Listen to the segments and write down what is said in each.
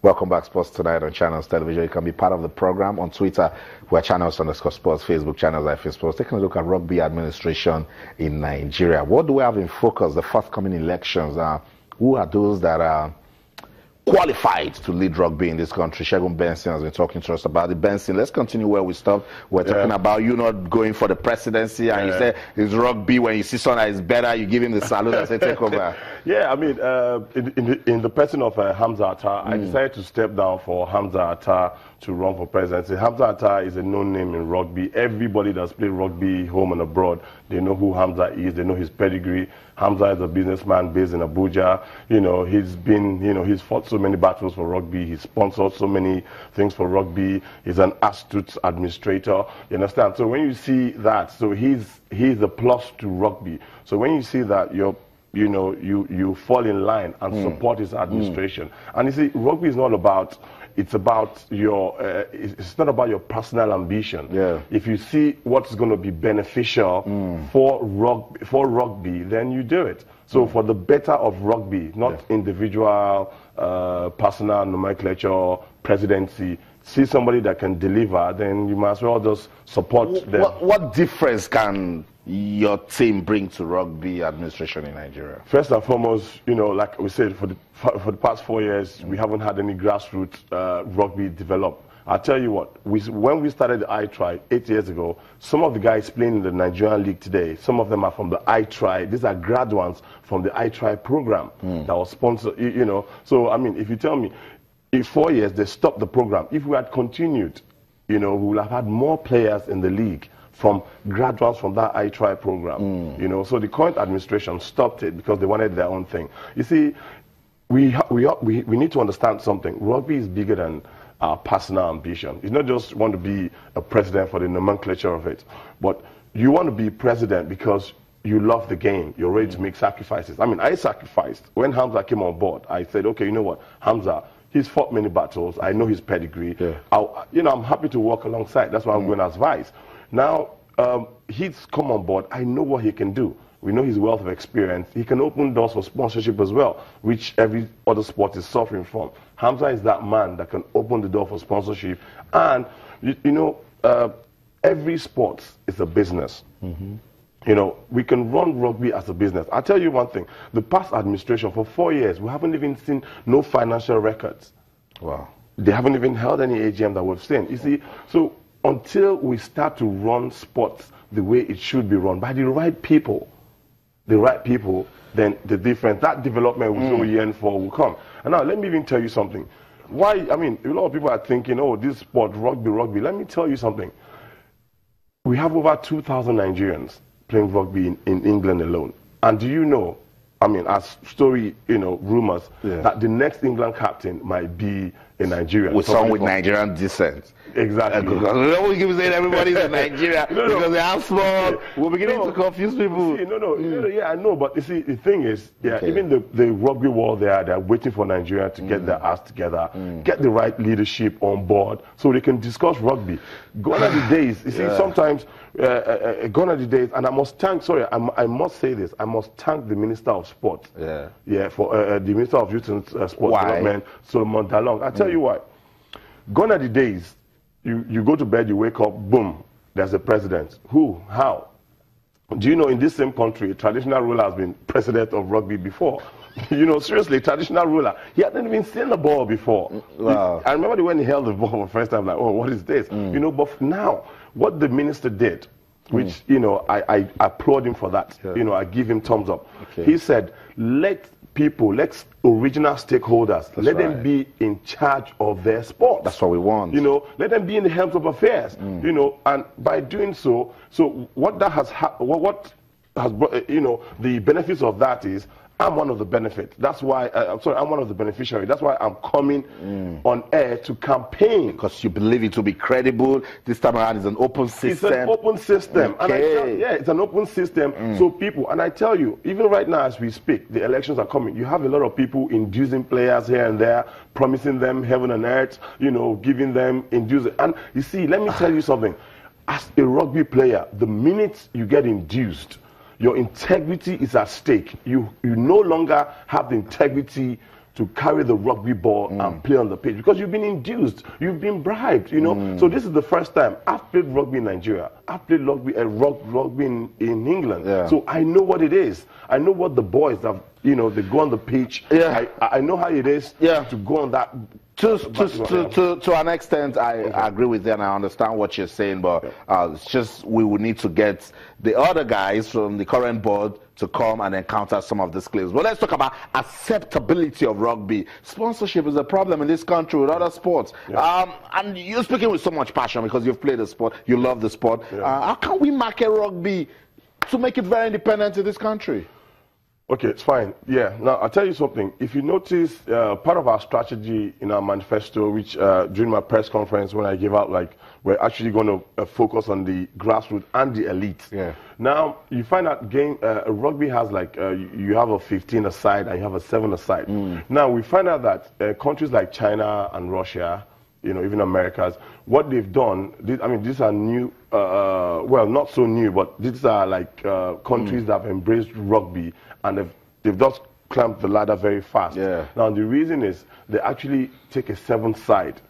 Welcome back, Sports Tonight on Channels Television. You can be part of the program on Twitter. We're Channels_Sports, Facebook Channels IFA Sports. Taking a look at rugby administration in Nigeria. What do we have in focus? The forthcoming elections. Who are those that are qualified to lead rugby in this country? Segun Benson has been talking to us about it. Benson, let's continue where we stopped. We're talking about you not going for the presidency, and you say it's rugby. When you see someone that is better, you give him the salute and say take over. Yeah, I mean, in the person of Hamza Attar, I decided to step down for Hamza Attar to run for presidency. Hamza Attar is a known name in rugby. Everybody that's played rugby home and abroad, they know who Hamza is. They know his pedigree. Hamza is a businessman based in Abuja. You know, he's fought so many battles for rugby. He's sponsored so many things for rugby. He's an astute administrator. You understand? So when you see that, so he's a plus to rugby. So when you see that, you fall in line and support his administration. And you see, rugby is not about. It's about it's not about your personal ambition. Yeah. If you see what's going to be beneficial for rugby, then you do it. So for the better of rugby, not individual, personal nomenclature, presidency. See somebody that can deliver, then you might as well just support them. What difference can your team bring to rugby administration in Nigeria? First and foremost, like we said, for the past 4 years, we haven't had any grassroots rugby develop. I'll tell you what, when we started the I-Try 8 years ago, some of the guys playing in the Nigerian League today, some of them are from the I-Try. These are graduates from the I-Try program that was sponsored, So, I mean, if you tell me, in 4 years, they stopped the program. If we had continued, we would have had more players in the league from graduates from that I-Try program. So the current administration stopped it because they wanted their own thing. You see, we need to understand something. Rugby is bigger than our personal ambition. It's not just want to be a president for the nomenclature of it, but you want to be president because you love the game. You're ready to make sacrifices. I mean, I sacrificed. When Hamza came on board, I said, okay, you know what, Hamza, he's fought many battles. I know his pedigree. Yeah. I'm happy to work alongside. That's why I'm going as vice. Now, he's come on board. I know what he can do. We know his wealth of experience. He can open doors for sponsorship as well, which every other sport is suffering from. Hamza is that man that can open the door for sponsorship. And, every sport is a business. We can run rugby as a business. I'll tell you one thing. The past administration, for 4 years, we haven't even seen no financial records. Wow. They haven't even held any AGM that we've seen. You see, so until we start to run sports the way it should be run, by the right people, then the difference, that development we yearn for will come. And now, let me even tell you something. Why, I mean, a lot of people are thinking, oh, this sport, rugby. Let me tell you something. We have over 2,000 Nigerians playing rugby in England alone. And do you know, I mean, as story, rumors, that the next England captain might be a Nigerian. With someone with Nigerian descent. Exactly. Don't we keep saying everybody's in Nigeria because they are small. We're beginning to confuse people. See, I know, but you see, the thing is, even the rugby world, they're waiting for Nigeria to get their ass together, get the right leadership on board so they can discuss rugby. Gone are the days. You see, sometimes, gone are the days, and I must thank, I must say this, I must thank the Minister of Sport. For the Minister of Youth and Sport Development, Solomon Dalong. I tell you what, gone are the days. You go to bed, you wake up, boom, there's a president. Who? How? Do you know in this same country, a traditional ruler has been president of rugby before? Seriously, traditional ruler. He hadn't even seen the ball before. Wow. I remember when he held the ball for the first time, like, oh, what is this? But now, what the minister did, which, I applaud him for that. I give him thumbs up. Okay. He said, let original stakeholders, let them be in charge of their sport. That's what we want. Let them be in the helm of affairs. And by doing so what that has what has brought, the benefits of that is I'm one of the benefits. That's why, I'm one of the beneficiaries. That's why I'm coming on air to campaign. Because you believe it will be credible. This time around it's an open system. It's an open system. Okay. And it's an open system. So people, and I tell you, even right now as we speak, the elections are coming. You have a lot of people inducing players here and there, promising them heaven and earth, giving them inducing. And you see, let me tell you something. As a rugby player, the minute you get induced, your integrity is at stake. You no longer have the integrity to carry the rugby ball and play on the pitch because you've been induced, you've been bribed, you know. So this is the first time I've played rugby in Nigeria. I've played rugby in England. Yeah. So I know what it is. I know what the boys have, you know, they go on the pitch. Yeah. I know how it is to go on that. To an extent, I agree with you and I understand what you're saying, but it's just we would need to get the other guys from the current board to come and encounter some of these players. Well, let's talk about acceptability of rugby. Sponsorship is a problem in this country with other sports. And you're speaking with so much passion because you've played the sport, you love the sport. How can we market rugby to make it very independent in this country? Okay, it's fine. Yeah. Now, I'll tell you something. If you notice, part of our strategy in our manifesto, which during my press conference when I gave out, like, we're actually going to focus on the grassroots and the elite. Yeah. Now, you find out rugby has like, you have a 15 aside and you have a 7 aside. Now, we find out that countries like China and Russia, you know, even Americas, what they've done, I mean, these are new, well, not so new, but these are like countries that have embraced rugby and they've just climbed the ladder very fast. Yeah. Now, the reason is they actually take a 7-side.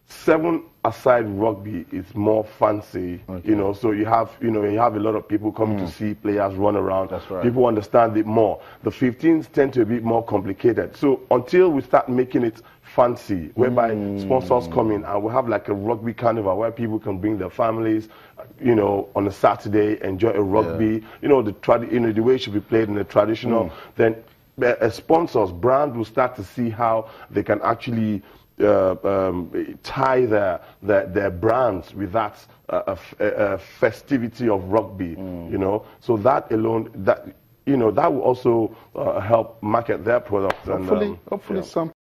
7-aside rugby is more fancy, you know, so you have a lot of people coming to see players run around. That's right. People understand it more. The 15s tend to be a bit more complicated. So until we start making it fancy, whereby sponsors come in and we have like a rugby carnival where people can bring their families, you know, on a Saturday, enjoy a rugby, you know, the way it should be played in the traditional, then sponsors, brands will start to see how they can actually tie their brands with that festivity of rugby, you know. So that alone, that will also help market their products. Hopefully some